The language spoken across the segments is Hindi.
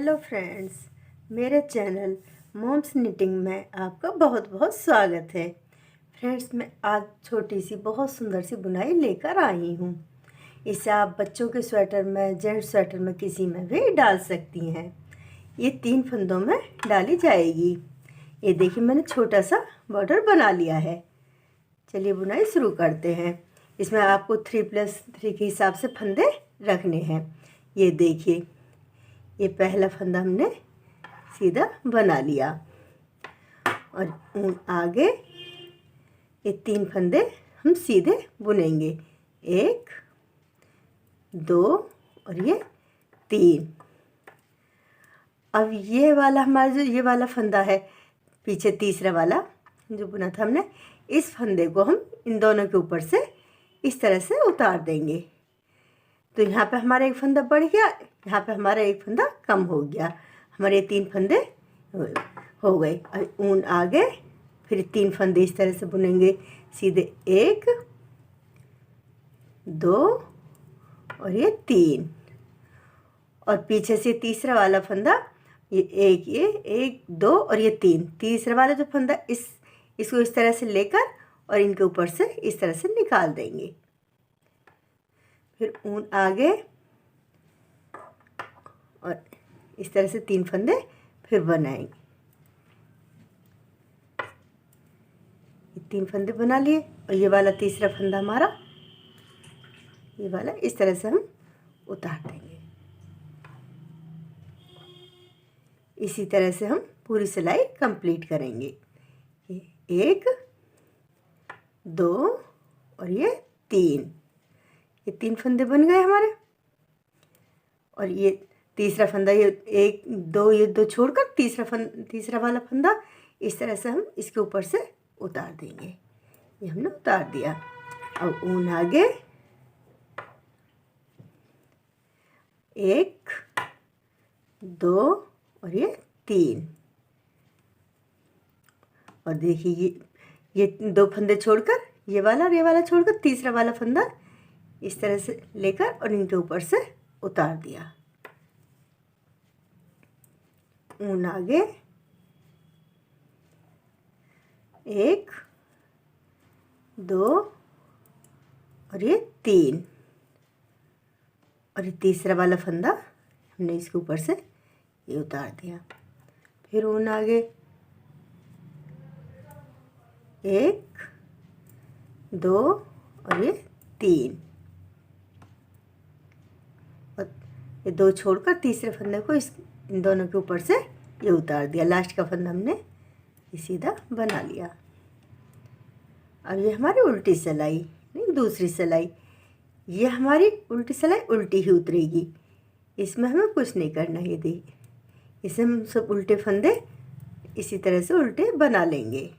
हेलो फ्रेंड्स, मेरे चैनल मॉम्स निटिंग में आपका बहुत बहुत स्वागत है। फ्रेंड्स, मैं आज छोटी सी बहुत सुंदर सी बुनाई लेकर आई हूँ। इसे आप बच्चों के स्वेटर में, जेंट्स स्वेटर में, किसी में भी डाल सकती हैं। ये 3 फंदों में डाली जाएगी। ये देखिए, मैंने छोटा सा बॉर्डर बना लिया है। चलिए बुनाई शुरू करते हैं। इसमें आपको 3+3 के हिसाब से फंदे रखने हैं। ये देखिए, ये पहला फंदा हमने सीधा बना लिया और आगे ये 3 फंदे हम सीधे बुनेंगे। 1 2 और ये 3। अब ये वाला हमारा जो ये वाला फंदा है, पीछे तीसरा वाला जो बुना था हमने, इस फंदे को हम इन दोनों के ऊपर से इस तरह से उतार देंगे। तो यहाँ पे हमारा एक फंदा बढ़ गया, यहाँ पे हमारा एक फंदा कम हो गया। हमारे 3 फंदे हो गए। और ऊन आगे, फिर 3 फंदे इस तरह से बुनेंगे सीधे। 1 2 और ये 3। और पीछे से तीसरा वाला फंदा, ये 1 2 और ये 3। तीसरा वाला जो फंदा, इसको इस तरह से लेकर और इनके ऊपर से इस तरह से निकाल देंगे। फिर ऊन आगे और इस तरह से 3 फंदे फिर बनाएंगे। ये 3 फंदे बना लिए और ये वाला तीसरा फंदा हमारा, ये वाला इस तरह से हम उतार देंगे। इसी तरह से हम पूरी सिलाई कंप्लीट करेंगे। 1 2 और ये 3। ये 3 फंदे बन गए हमारे। और ये तीसरा फंदा, ये 1 2, ये 2 छोड़कर तीसरा वाला फंदा इस तरह से हम इसके ऊपर से उतार देंगे। ये हमने उतार दिया। अब ऊन आगे, 1 2 और ये 3। और देखिए, ये 2 फंदे छोड़कर, ये वाला और ये वाला छोड़कर तीसरा वाला फंदा इस तरह से लेकर और इनके ऊपर से उतार दिया। ऊन आगे, 1 2 और ये 3। और ये तीसरा वाला फंदा हमने इसके ऊपर से ये उतार दिया। फिर ऊन आगे, 1 2 और ये 3। और ये 2 छोड़कर तीसरे फंदे को इन दोनों के ऊपर से ये उतार दिया। लास्ट का फंदा हमने ये सीधा बना लिया। अब ये हमारी उल्टी सिलाई, नहीं दूसरी सिलाई, ये हमारी उल्टी सिलाई उल्टी ही उतरेगी। इसमें हमें कुछ नहीं करना। ये देखिए, इसे हम सब उल्टे फंदे इसी तरह से उल्टे बना लेंगे।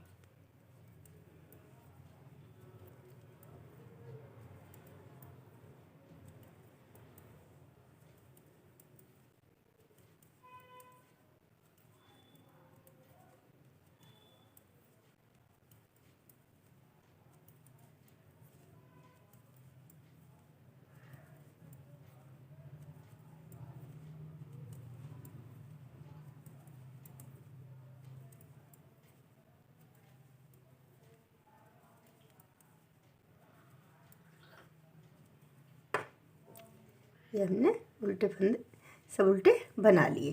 ये हमने उल्टे फंदे सब उल्टे बना लिए।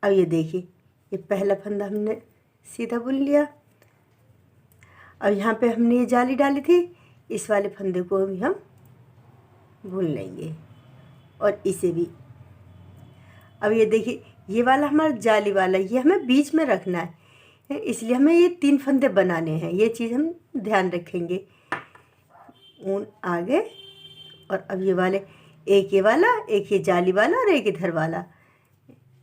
अब ये देखिए, ये पहला फंदा हमने सीधा बुन लिया। अब यहाँ पे हमने ये जाली डाली थी, इस वाले फंदे को भी हम बुन लेंगे और इसे भी। अब ये देखिए, ये वाला हमारा जाली वाला, ये हमें बीच में रखना है, इसलिए हमें ये 3 फंदे बनाने हैं। ये चीज़ हम ध्यान रखेंगे। ऊन आगे, और अब ये वाले, एक ये वाला, एक ये जाली वाला और एक इधर वाला,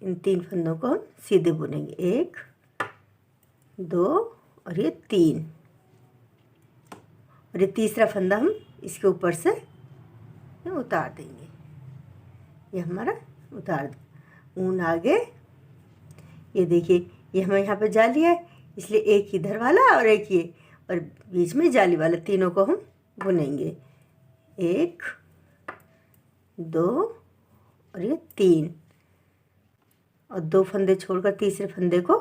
इन 3 फंदों को हम सीधे बुनेंगे। 1 2 और ये 3। और ये तीसरा फंदा हम इसके ऊपर से उतार देंगे। ये हमारा उतार दिया। ऊन आगे, ये देखिए, ये हमें यहाँ पे जाली है, इसलिए एक इधर वाला और एक ये, और बीच में जाली वाला, तीनों को हम बुनेंगे। 1 2 और ये 3। और 2 फंदे छोड़कर तीसरे फंदे को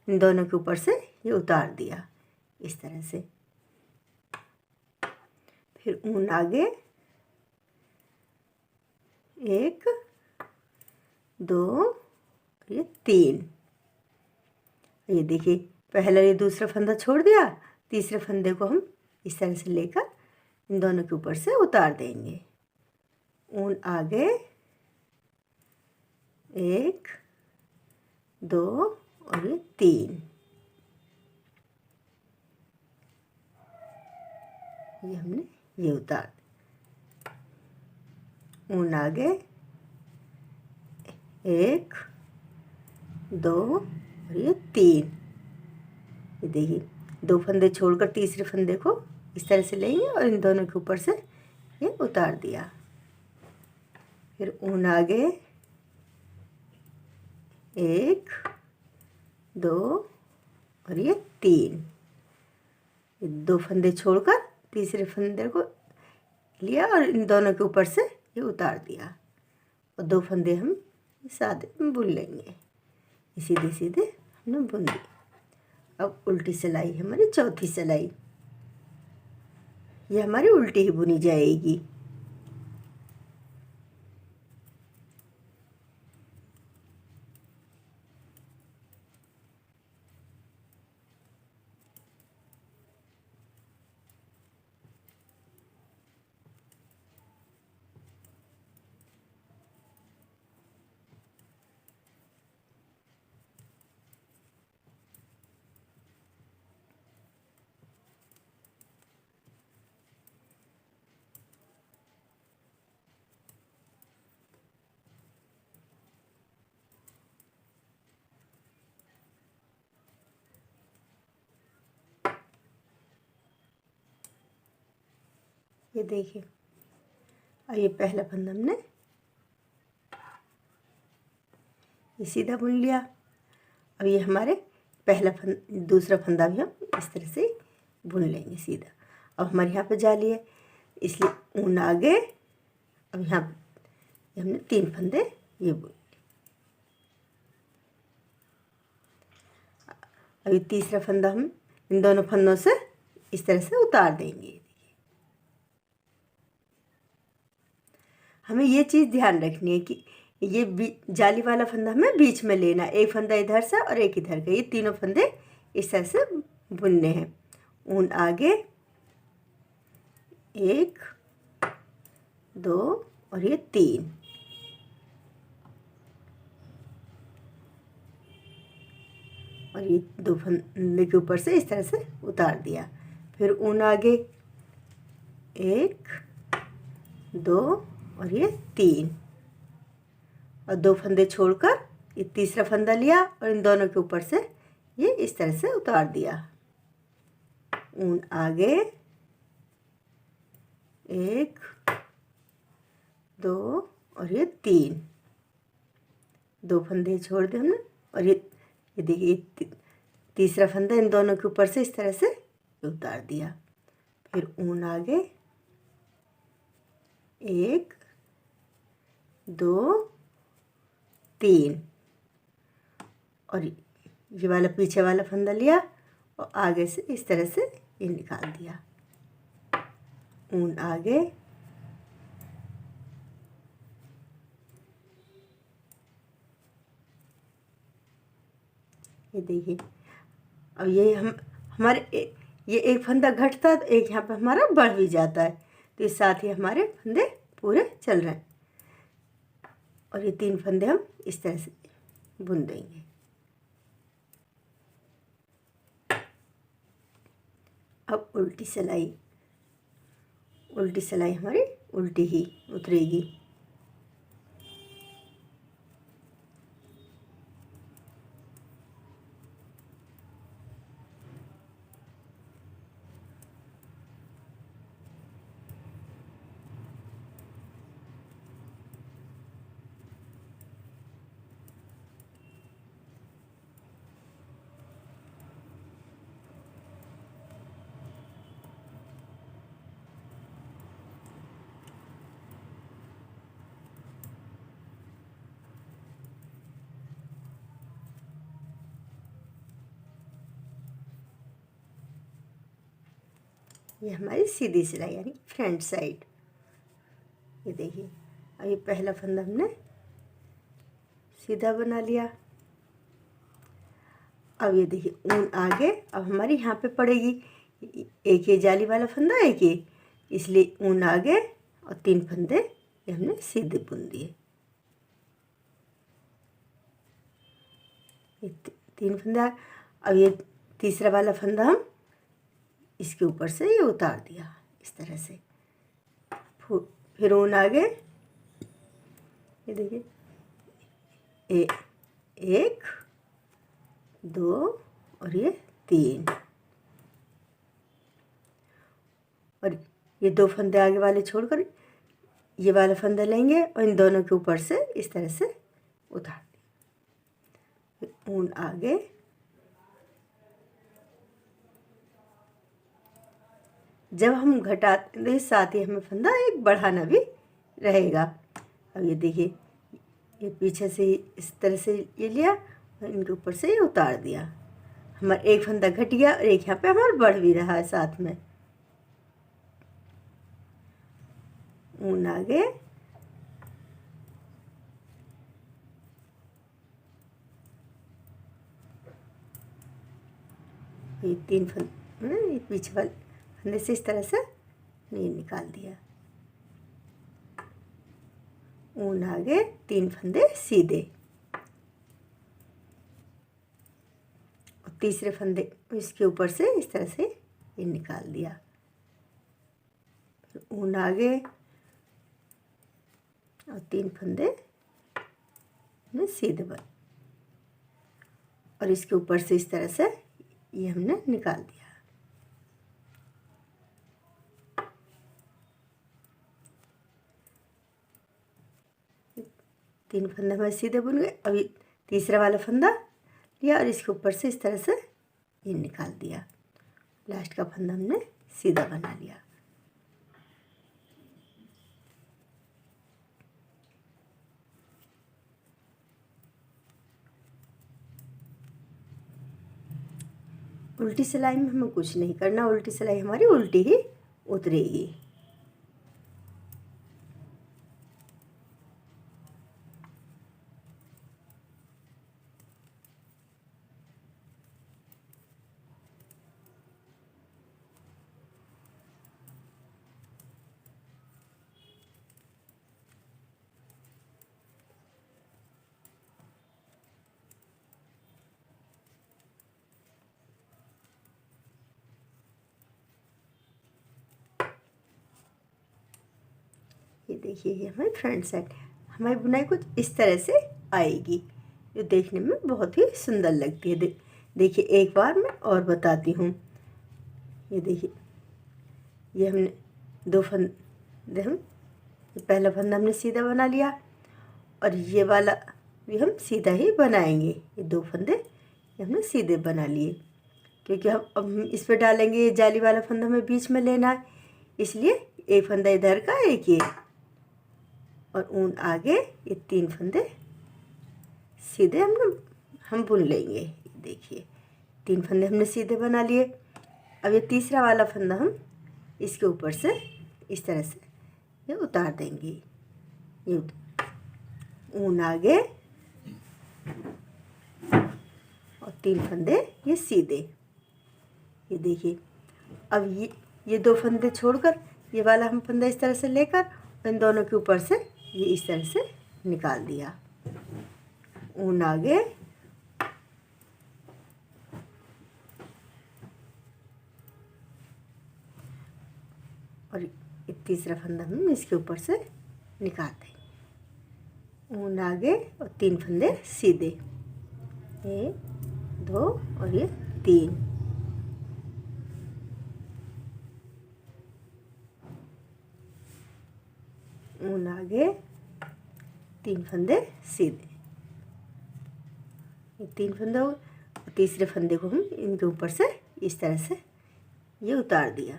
इन दोनों के ऊपर से ये उतार दिया इस तरह से। फिर ऊन आगे 1 2 ये 3। ये देखिए पहला ये दूसरा फंदा छोड़ दिया, तीसरे फंदे को हम इस तरह से लेकर इन दोनों के ऊपर से उतार देंगे। ऊन आगे 1 2 और ये 3। ये हमने ये उतार, ऊन आगे 1 2 और ये 3। ये देखिए 2 फंदे छोड़कर तीसरे फंदे को इस तरह से लेंगे और इन दोनों के ऊपर से ये उतार दिया। फिर ऊन आगे 1 2 और ये 3। ये 2 फंदे छोड़कर तीसरे फंदे को लिया और इन दोनों के ऊपर से ये उतार दिया और 2 फंदे हम सादे बुन लेंगे। सीधे सीधे हमने बुन दी। अब उल्टी सिलाई हमारी चौथी सिलाई, ये हमारी उल्टी ही बुनी जाएगी। ये देखिए और ये पहला फंदा हमने ये सीधा बुन लिया। अब ये हमारे दूसरा फंदा भी हम इस तरह से बुन लेंगे सीधा। अब हमारे यहाँ पे जाली है इसलिए ऊन आगे, अब यहाँ पे हमने 3 फंदे ये बुन। अब ये तीसरा फंदा हम इन दोनों फंदों से इस तरह से उतार देंगे। हमें ये चीज़ ध्यान रखनी है कि ये जाली वाला फंदा हमें बीच में लेना, एक फंदा इधर से और एक इधर का, ये तीनों फंदे इस तरह से बुनने हैं। ऊन आगे 1 2 और ये 3। और ये 2 फंदे के ऊपर से इस तरह से उतार दिया। फिर ऊन आगे 1 2 और ये 3 और 2 फंदे छोड़कर ये तीसरा फंदा लिया और इन दोनों के ऊपर से ये इस तरह से उतार दिया। ऊन आगे 1 2 और ये 3, 2 फंदे छोड़ दिए हमने और ये देखिए तीसरा फंदा इन दोनों के ऊपर से इस तरह से उतार दिया। फिर ऊन आगे 1 2 3 और ये वाला पीछे वाला फंदा लिया और आगे से इस तरह से ये निकाल दिया। ऊन आगे 'ये देखिए अब ये हमारे ये एक फंदा घटता है तो एक यहाँ पे हमारा बढ़ भी जाता है, तो इस साथ ही हमारे फंदे पूरे चल रहे हैं। और ये 3 फंदे हम इस तरह से बुन देंगे। अब उल्टी सिलाई हमारी उल्टी ही उतरेगी। ये हमारी सीधी सिलाई यानी फ्रंट साइड। ये देखिए, अब ये पहला फंदा हमने सीधा बना लिया। अब ये देखिए ऊन आगे अब हमारी यहाँ पे पड़ेगी, एक ये जाली वाला फंदा एक ये, इसलिए ऊन आगे और 3 फंदे ये हमने सीधे बुन दिए। ये 3 फंदा। अब ये तीसरा वाला फंदा हम इसके ऊपर से ये उतार दिया इस तरह से। फिर ऊन आगे, ये देखिए 1 2 और ये 3, और ये 2 फंदे आगे वाले छोड़कर ये वाला फंदा लेंगे और इन दोनों के ऊपर से इस तरह से उतार देंगे। ऊन आगे, जब हम घटाते हैं साथ ही हमें फंदा एक बढ़ाना भी रहेगा। अब ये देखिए, ये पीछे से इस तरह से ये लिया और इनके ऊपर से ये उतार दिया। हमारा एक फंदा घट गया और एक यहाँ पे हमारा बढ़ भी रहा है साथ में। ऊन आगे, ये 3 फंदे ये पीछे वाले फंदे से इस तरह से ये निकाल दिया। ऊन आगे, 3 फंदे सीधे और तीसरे फंदे इसके ऊपर से इस तरह से ये निकाल दिया। ऊन आगे और 3 फंदे में सीधे बन, और इसके ऊपर से इस तरह से ये हमने निकाल दिया। तीन फंदे हमारे सीधे बुन गए। अभी तीसरा वाला फंदा लिया और इसके ऊपर से इस तरह से ये निकाल दिया। लास्ट का फंदा हमने सीधा बना लिया। उल्टी सिलाई में हमें कुछ नहीं करना, उल्टी सिलाई हमारी उल्टी ही उतरेगी। ये देखिए, ये हमारी फ्रंट साइड। हमारी बुनाई कुछ इस तरह से आएगी, जो देखने में बहुत ही सुंदर लगती है। देखिए एक बार मैं और बताती हूँ। ये देखिए, ये हमने 2 फंदे हम पहला फंदा हमने सीधा बना लिया और ये वाला भी हम सीधा ही बनाएंगे। ये 2 फंदे ये हमने सीधे बना लिए, क्योंकि हम इस पर डालेंगे ये जाली वाला फंदा हमें बीच में लेना है, इसलिए एक फंदा इधर का एक ये, और ऊन आगे ये 3 फंदे सीधे हम बुन लेंगे। देखिए 3 फंदे हमने सीधे बना लिए। अब ये तीसरा वाला फंदा हम इसके ऊपर से इस तरह से ये उतार देंगे। ये ऊन आगे और 3 फंदे ये सीधे। ये देखिए, अब ये 2 फंदे छोड़कर ये वाला हम फंदा इस तरह से लेकर इन दोनों के ऊपर से ये इस तरह से निकाल दिया। ऊन आगे और ये तीसरा फंदा हम इसके ऊपर से निकाल देंगे। ऊन आगे और 3 फंदे सीधे, 1 2 और ये 3। ऊन आगे, 3 फंदे सीधे, ये 3 फंदे हो। तीसरे फंदे को हम इनके ऊपर से इस तरह से ये उतार दिया।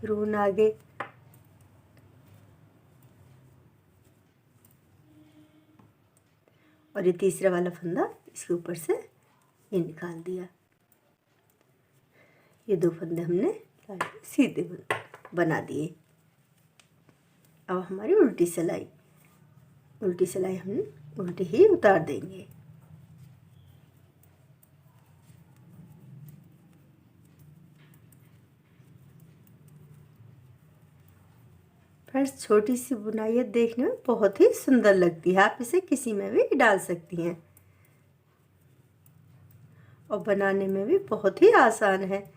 फिर ऊन आगे और ये तीसरा वाला फंदा इसके ऊपर से ये निकाल दिया। ये 2 फंदे हमने सीधे बना दिए। अब हमारी उल्टी सिलाई हम उल्टी ही उतार देंगे। फ्रेंड्स, छोटी सी बुनाई देखने में बहुत ही सुंदर लगती है। आप इसे किसी में भी डाल सकती हैं और बनाने में भी बहुत ही आसान है।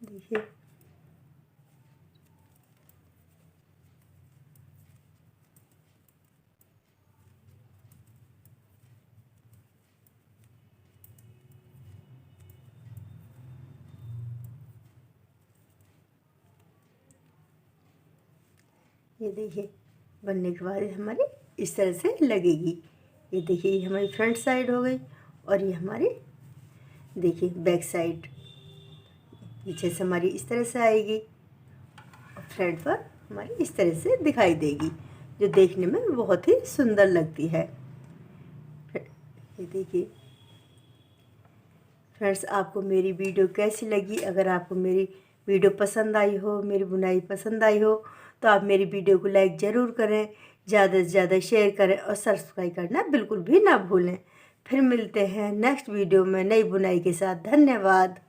देखिए, ये देखिए बनने के बाद हमारी इस तरह से लगेगी। ये देखिए, ये हमारी फ्रंट साइड हो गई और ये हमारी देखिए बैक साइड पीछे से हमारी इस तरह से आएगी और फ्रंट पर हमारी इस तरह से दिखाई देगी, जो देखने में बहुत ही सुंदर लगती है। ये देखिए फ्रेंड्स, आपको मेरी वीडियो कैसी लगी? अगर आपको मेरी वीडियो पसंद आई हो, मेरी बुनाई पसंद आई हो, तो आप मेरी वीडियो को लाइक ज़रूर करें, ज़्यादा से ज़्यादा शेयर करें और सब्सक्राइब करना बिल्कुल भी ना भूलें। फिर मिलते हैं नेक्स्ट वीडियो में नई बुनाई के साथ। धन्यवाद।